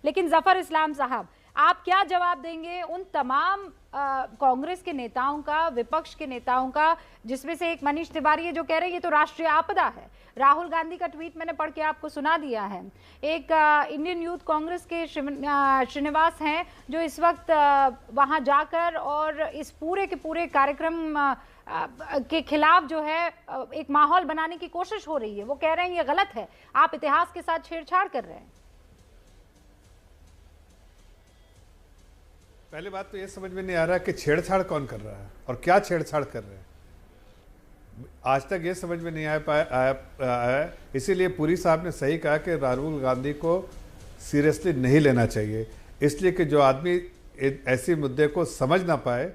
लेकिन जफर इस्लाम साहब, आप क्या जवाब देंगे उन तमाम कांग्रेस के नेताओं का, विपक्ष के नेताओं का, जिसमें से एक मनीष तिवारी है जो कह रहे हैं ये तो राष्ट्रीय आपदा है। राहुल गांधी का ट्वीट मैंने पढ़ के आपको सुना दिया है। एक इंडियन यूथ कांग्रेस के श्रीनिवास हैं जो इस वक्त वहां जाकर और इस पूरे के पूरे कार्यक्रम के खिलाफ जो है एक माहौल बनाने की कोशिश हो रही है। वो कह रहे हैं ये गलत है, आप इतिहास के साथ छेड़छाड़ कर रहे हैं। पहली बात तो ये समझ में नहीं आ रहा कि छेड़छाड़ कौन कर रहा है और क्या छेड़छाड़ कर रहे हैं। आज तक ये समझ में नहीं आया। इसीलिए पुरी साहब ने सही कहा कि राहुल गांधी को सीरियसली नहीं लेना चाहिए, इसलिए कि जो आदमी ऐसे मुद्दे को समझ ना पाए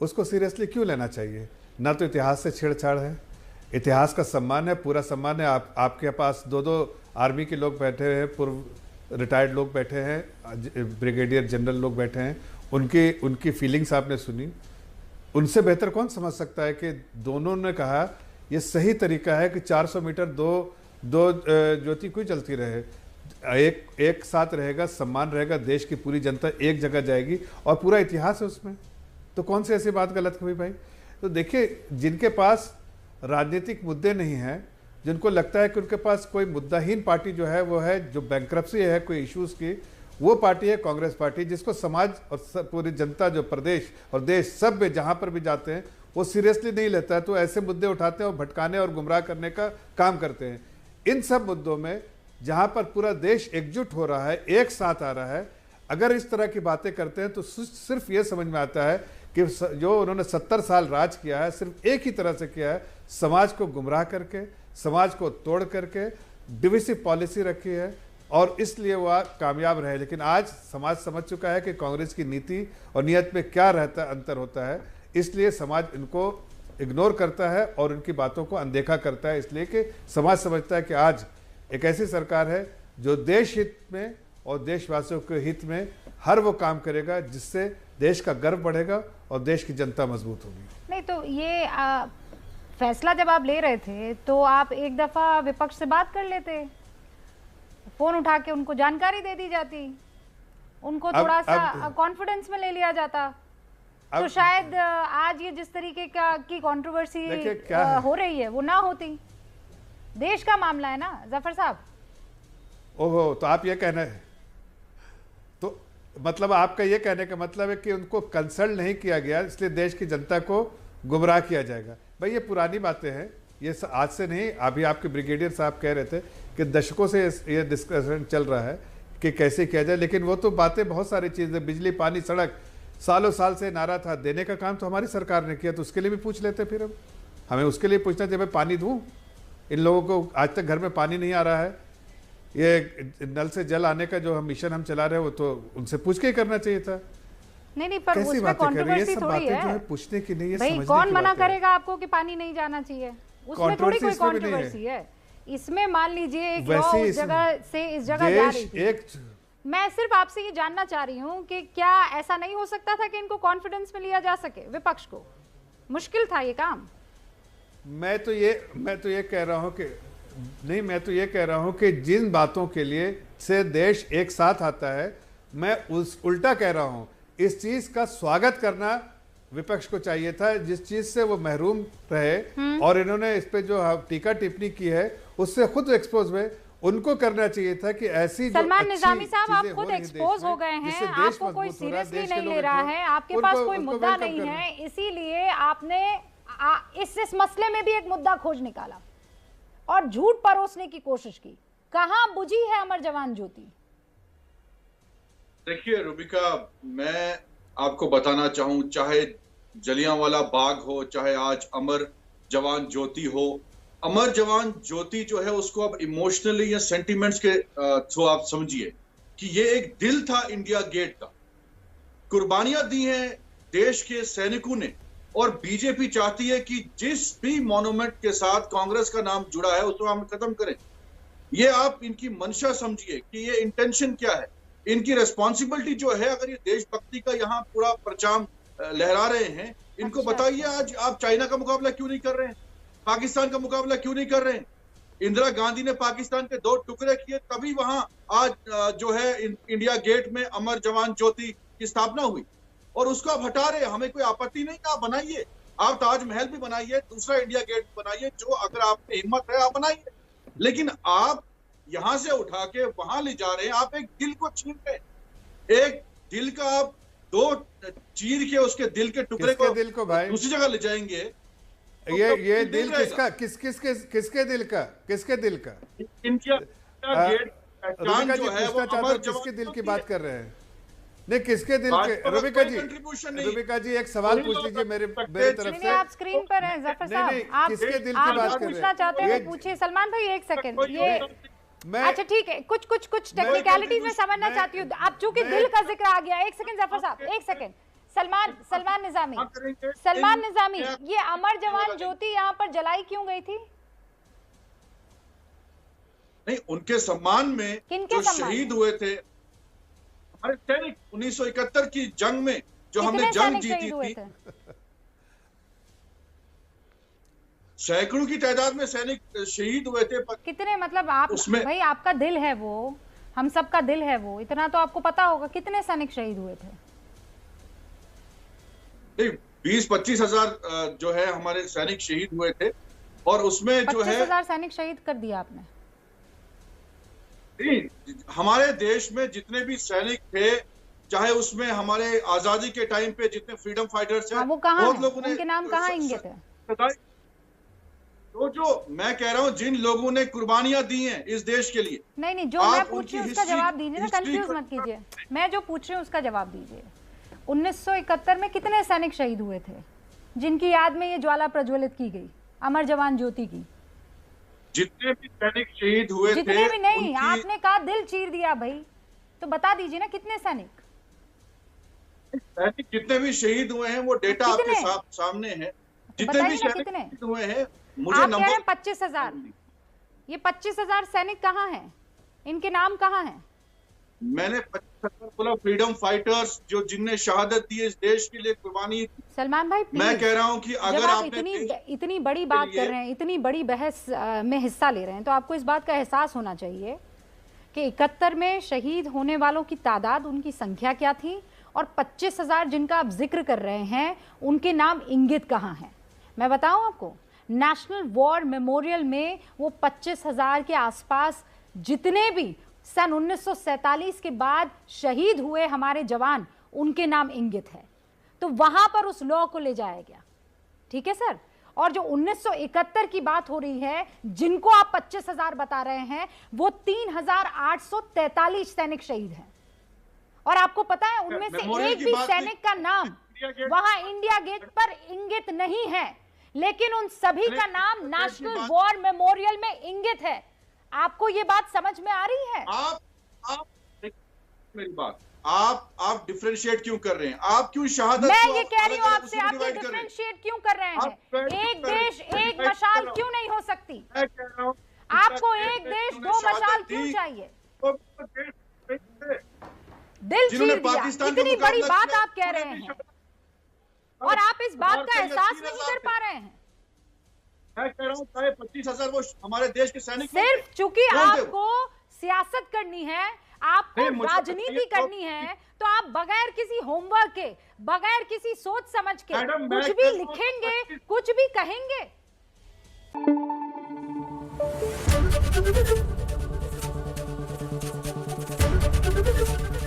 उसको सीरियसली क्यों लेना चाहिए। ना तो इतिहास से छेड़छाड़ है, इतिहास का सम्मान है, पूरा सम्मान है। आपके पास दो आर्मी के लोग बैठे हैं, पूर्व रिटायर्ड लोग बैठे हैं, ब्रिगेडियर जनरल लोग बैठे हैं, उनकी फीलिंग्स आपने सुनी। उनसे बेहतर कौन समझ सकता है कि दोनों ने कहा ये सही तरीका है कि 400 मीटर दो ज्योति क्यों चलती रहे, एक साथ रहेगा, सम्मान रहेगा, देश की पूरी जनता एक जगह जाएगी और पूरा इतिहास है उसमें। तो कौन सी ऐसी बात गलत हुई भाई। तो देखिए, जिनके पास राजनीतिक मुद्दे नहीं हैं, जिनको लगता है कि उनके पास कोई मुद्दाहीन पार्टी जो है वो है, जो बैंक्रप्सी है कोई इश्यूज की, वो पार्टी है कांग्रेस पार्टी, जिसको समाज और पूरी जनता जो प्रदेश और देश सब में जहां पर भी जाते हैं वो सीरियसली नहीं लेता है। तो ऐसे मुद्दे उठाते हैं और भटकाने और गुमराह करने का काम करते हैं। इन सब मुद्दों में जहां पर पूरा देश एकजुट हो रहा है, एक साथ आ रहा है, अगर इस तरह की बातें करते हैं तो सिर्फ ये समझ में आता है कि जो उन्होंने 70 साल राज किया है सिर्फ एक ही तरह से किया है, समाज को गुमराह करके, समाज को तोड़ करके, डिविसिव पॉलिसी रखी है और इसलिए वह कामयाब रहे। लेकिन आज समाज समझ चुका है कि कांग्रेस की नीति और नीयत में क्या रहता है, अंतर होता है, इसलिए समाज इनको इग्नोर करता है और उनकी बातों को अनदेखा करता है। इसलिए कि समाज समझता है कि आज एक ऐसी सरकार है जो देश हित में और देशवासियों के हित में हर वो काम करेगा जिससे देश का गर्व बढ़ेगा और देश की जनता मजबूत होगी। नहीं तो ये फैसला जब आप ले रहे थे तो आप एक दफा विपक्ष से बात कर लेते, फोन उठा के उनको जानकारी दे दी जाती, उनको थोड़ा सा कॉन्फिडेंस में ले लिया जाता, तो शायद आज ये जिस तरीके की कंट्रोवर्सी हो रही है वो ना होती। देश का मामला है ना जफर साहब। ओहो, तो आप ये कहना है, तो मतलब आपका ये कहने का मतलब है कि उनको कंसल्ट नहीं किया गया इसलिए देश की जनता को गुमराह किया जाएगा। भाई ये पुरानी बातें हैं, ये आज से नहीं। अभी आपके ब्रिगेडियर साहब कह रहे थे कि दशकों से ये डिस्कशन चल रहा है कि कैसे किया जाए, लेकिन वो तो बातें बहुत सारी चीज़ें, बिजली, पानी, सड़क, सालों साल से नारा था, देने का काम तो हमारी सरकार ने किया, तो उसके लिए भी पूछ लेते। फिर अब हमें उसके लिए पूछना चाहिए, मैं पानी दूँ इन लोगों को, आज तक घर में पानी नहीं आ रहा है, ये नल से जल आने का जो मिशन हम चला रहे हैं वो तो उनसे पूछ के ही करना चाहिए था। नहीं, पर उसमें कंट्रोवर्सी थोड़ी है, जो है पूछने की नहीं है, भाई कौन मना करेगा आपको कि पानी नहीं जाना चाहिए, उसमें थोड़ी कोई कंट्रोवर्सी है। इसमें मान लीजिए एक लॉ उस जगह से इस जगह जा रही थी। मैं सिर्फ आपसे ये जानना चाह रही हूँ कि क्या ऐसा नहीं हो सकता था कि इनको कॉन्फिडेंस में लिया जा सके, विपक्ष को मुश्किल था ये काम। मैं तो ये कह रहा हूँ कि नहीं, मैं तो ये कह रहा हूँ कि जिन बातों के लिए से देश एक साथ आता है, मैं उल्टा कह रहा हूँ, इस चीज का स्वागत करना विपक्ष को चाहिए था, जिस चीज से वो महरूम रहे और इन्होंने इस पे जो टीका टिप्पणी की है उससे खुद एक्सपोज हुए, उनको करना चाहिए था कि ऐसी सलमान निजामी साहब, आप खुद एक्सपोज हो गए हैं, आपको कोई सीरियसली नहीं ले रहा है, आपके पास कोई मुद्दा नहीं है, इसीलिए आपने इस मसले में भी एक मुद्दा खोज निकाला और झूठ परोसने की कोशिश की। कहां बुझी है अमर जवान ज्योति? देखिए रूबिका, मैं आपको बताना चाहूं, चाहे जलियांवाला बाग हो, चाहे आज अमर जवान ज्योति हो, अमर जवान ज्योति जो है उसको अब इमोशनली या सेंटिमेंट्स के थ्रू आप समझिए कि ये एक दिल था इंडिया गेट का। कुर्बानियां दी हैं देश के सैनिकों ने और बीजेपी चाहती है कि जिस भी मॉन्यूमेंट के साथ कांग्रेस का नाम जुड़ा है उसको हम खत्म करें। ये आप इनकी मंशा समझिए कि ये इंटेंशन क्या है, इनकी रिस्पॉन्सिबिलिटी जो है। अगर ये देशभक्ति का यहाँ पूरा परचाम लहरा रहे हैं, इनको बताइए आज आप चाइना का मुकाबला क्यों नहीं कर रहे हैं, पाकिस्तान का मुकाबला क्यों नहीं कर रहे हैं? इंदिरा गांधी ने पाकिस्तान के 2 टुकड़े किए, तभी वहां आज जो है इंडिया गेट में अमर जवान ज्योति की स्थापना हुई। और उसको आप हटा रहे, हमें कोई आपत्ति नहीं, आप बनाइए, आप ताजमहल भी बनाइए, दूसरा इंडिया गेट बनाइए, जो अगर आप में हिम्मत है आप बनाइए। लेकिन आप यहां से उठा के वहां ले जा रहे हैं, आप एक दिल को छीन रहे हैं। एक दिल का आप 2 चीर के उसके दिल के टुकड़े को दिल को भाई दूसरी जगह ले जाएंगे। ये दिल किसका, किसके दिल का, किसके दिल का? इंडिया गेट रविका जी पूछना चाहता हूं, किसके दिल की बात कर रहे हैं? नहीं, किसके दिल के? रविका जी एक सवाल पूछ लीजिए मेरे तरफ से। आप स्क्रीन पर हैं जफर साहब, आप किसके दिल की बात कर रहे हैं? पूछना चाहते हैं पूछिए। सलमान भाई एक सेकंड, ये अच्छा ठीक है, कुछ टेक्निकलिटीज में समझना चाहती हूँ। अब चूंकि दिल का जिक्र आ गया, एक सेकंड जफर साहब, एक सेकंड। सलमान निजामी, ये अमर जवान ज्योति यहाँ पर जलाई क्यों गई थी? नहीं, उनके सम्मान में जो शहीद हुए थे हमारे सैनिक 1971 की जंग में, जो हमने जंग जीती थी। सैकड़ों की तादाद में सैनिक शहीद हुए थे। कितने, मतलब आप भाई आपका दिल है वो, हम सबका दिल है वो, इतना तो आपको पता होगा कितने सैनिक शहीद हुए थे? 20-25 हजार जो है हमारे सैनिक शहीद हुए थे, और उसमें जो है 25,000 सैनिक शहीद कर दिया आपने। हमारे देश में जितने भी सैनिक थे, चाहे उसमें हमारे आजादी के टाइम पे जितने फ्रीडम फाइटर्स हैं, वो कहाँ हैं? उनके नाम कहाँ इंगित है? तो जो मैं कह रहा हूँ, जिन लोगों ने कुर्बानियां दी हैं इस देश के लिए। नहीं, जो मैं पूछ रही हूँ उसका जवाब दीजिए ना, कंफ्यूज मत कीजिए। मैं जो पूछ रही हूँ उसका जवाब दीजिए। 1971 में कितने सैनिक शहीद हुए थे जिनकी याद में ये ज्वाला प्रज्वलित की गई, अमर जवान ज्योति की? जितने भी सैनिक शहीद हुए थे, जितने भी नहीं, आपने कहा दिल चीर दिया भाई, तो बता दीजिए ना कितने सैनिक जितने भी शहीद हुए हैं वो डेटा आपके सामने है। जितने भी शहीद हुए हैं, मुझे आप कह रहे हैं 25,000। ये 25,000 सैनिक कहाँ हैं? इनके नाम कहाँ हैं? मैंने 25,000 बोला, फ्रीडम फाइटर्स जो जिनने शहादत दी इस देश के लिए, कुर्बानी। सलमान भाई मैं कह रहा हूं कि अगर आप इतनी बड़ी बात कर रहे हैं, इतनी बड़ी बहस में हिस्सा ले रहे हैं, तो आपको इस बात का एहसास होना चाहिए कि 71 में शहीद होने वालों की तादाद, उनकी संख्या क्या थी, और 25,000 जिनका आप जिक्र कर रहे हैं उनके नाम इंगित कहाँ हैं? मैं बताऊं आपको, नेशनल वॉर मेमोरियल में वो 25,000 के आसपास जितने भी सन 1947 के बाद शहीद हुए हमारे जवान, उनके नाम इंगित है। तो वहां पर उस लॉ को ले जाया गया, ठीक है सर। और जो 1971 की बात हो रही है, जिनको आप 25,000 बता रहे हैं, वो 3,843 सैनिक शहीद हैं। और आपको पता है उनमें से एक भी सैनिक का नाम वहां इंडिया गेट पर इंगित नहीं है, लेकिन उन सभी का नाम नेशनल वॉर मेमोरियल में इंगित है। आपको ये बात समझ में आ रही है? आप मेरी बात, आप डिफरेंशिएट क्यों कर रहे हैं? आप क्यों शहादत? मैं ये कह रही हूँ आपसे, आप ये डिफरेंशिएट क्यों कर रहे हैं? एक देश एक मशाल क्यों नहीं हो सकती? आपको एक देश 2 मशाल क्यों चाहिए? दिल चीर दिया, इतनी बड़ी बात आप कह रहे हैं और आप इस बात का एहसास नहीं कर पा रहे हैं। मैं कह रहा हूँ 25,000 वो हमारे देश के सैनिक, सिर्फ चूंकि आपको सियासत करनी है, आपको राजनीति करनी है, तो आप बगैर किसी होमवर्क के, बगैर किसी सोच समझ के कुछ भी लिखेंगे, कुछ भी कहेंगे।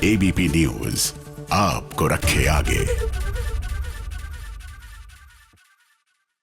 एबीपी न्यूज आपको रखे आगे।